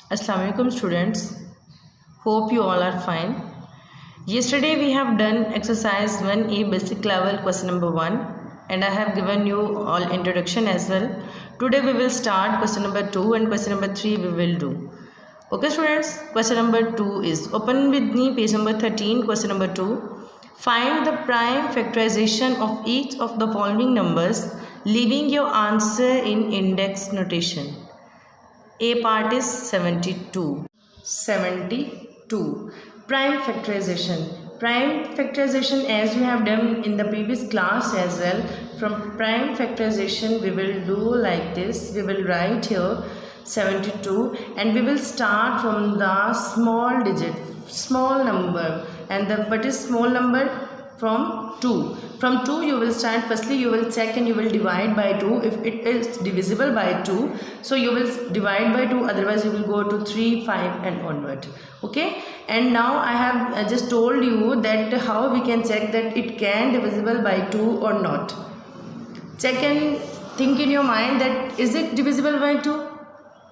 Assalamu alaikum students. Hope you all are fine. Yesterday we have done exercise 1A basic level question number 1 and I have given you all introduction as well. Today we will start question number 2 and question number 3 we will do. Okay students, question number 2 is open with me page number 13. Question number 2. Find the prime factorization of each of the following numbers leaving your answer in index notation. A part is 72. 72. Prime factorization. Prime factorization, as we have done in the previous class as well. From prime factorization we will do like this. We will write here 72 and we will start from the small digit, small number. And what is small number? From 2. From 2 you will start. Firstly you will check and you will divide by 2. If it is divisible by 2, so you will divide by 2, otherwise you will go to 3, 5 and onward. Okay, and now I have just told you that how we can check that it can divisible by 2 or not. Check and think in your mind that is it divisible by 2?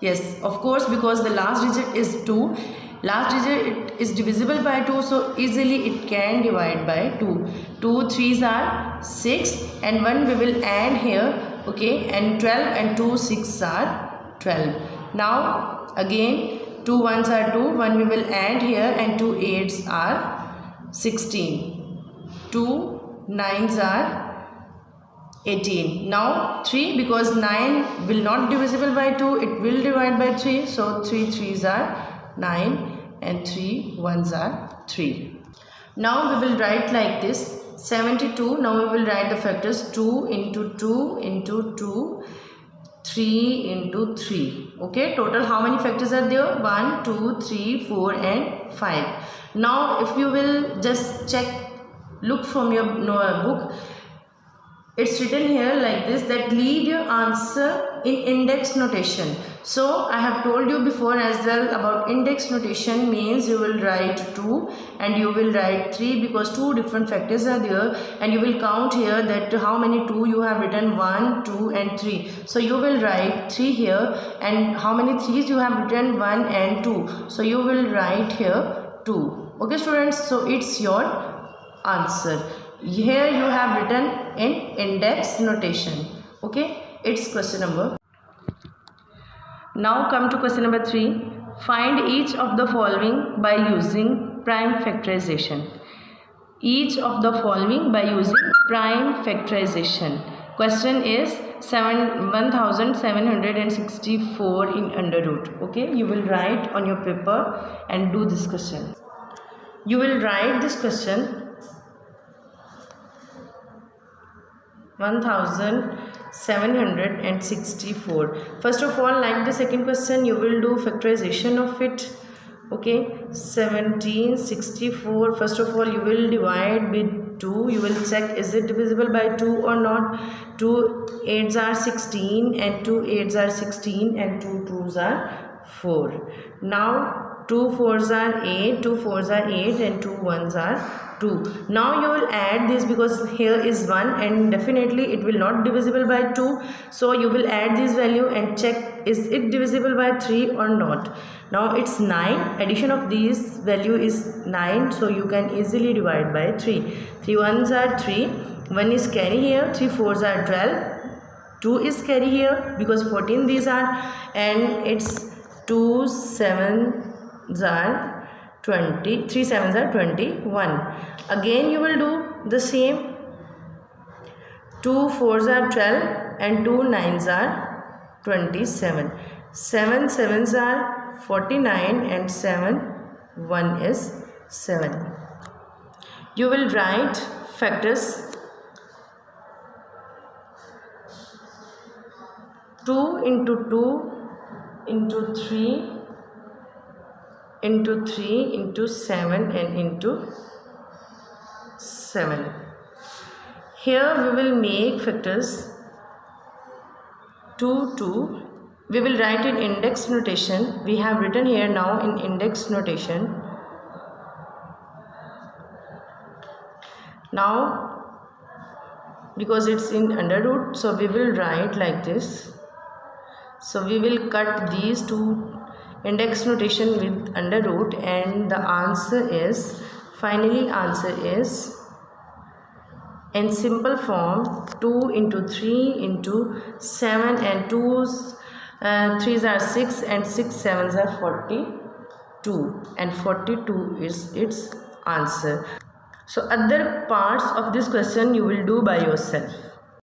Yes, of course, because the last digit is 2. Last digit is divisible by 2, so easily it can divide by 2. 2 3s are 6 and 1 we will add here. Okay, and 12 and 2 6 are 12. Now again 2 1s are 2, 1 we will add here and 2 8s are 16. 2 9s are 18. Now 3, because 9 will not divisible by 2, it will divide by 3, so 3 3s are 9 and 3 1s are 3. Now we will write like this 72. Now we will write the factors 2 into 2 into 2, 3 into 3. Okay, total how many factors are there? 1 2 3 4 and 5. Now if you will just check, look from your book, it's written here like this, that leave your answer in index notation. So I have told you before as well about index notation. Means you will write 2 and you will write 3, because 2 different factors are there, and you will count here that how many 2 you have written, 1 2 and 3. So you will write 3 here, and how many 3s you have written, 1 and 2. So you will write here 2. Okay students, so it's your answer. Here you have written in index notation. Okay, it's question number. Now come to question number 3. Find each of the following by using prime factorization. Each of the following by using prime factorization. Question is 1764 in under root. Okay, you will write on your paper and do this question. You will write this question 1764. First of all, like the second question, you will do factorization of it. Okay, 1764. First of all, you will divide with 2. You will check is it divisible by 2 or not. 2 8s are 16 and 2 8s are 16 and 2 2s are 4. Now 2 4s are 8, 2 4s are 8 and 2 1s are 2. Now you will add this, because here is 1 and definitely it will not divisible by 2. So you will add this value and check is it divisible by 3 or not. Now it's 9. Addition of these value is 9. So you can easily divide by 3. 3 1s are 3. 1 is carry here. 3 4s are 12. 2 is carry here because 14 these are, and it's 2 7s are 20, 3 7s are 21. Again you will do the same. 2 4s are 12 and 2 9s are 27. 7 7s are 49 and 7 1 is 7. You will write factors 2 into 2 into 3 into 3 into 7 and into 7. Here we will make factors 2 2. We will write in index notation. We have written here now in index notation. Now because it's in under root, so we will write like this. So we will cut these two index notation with under root, and the answer is, finally answer is in simple form 2 into 3 into 7, and 2's 3's are 6 and 6 7's are 42, and 42 is its answer. So other parts of this question you will do by yourself.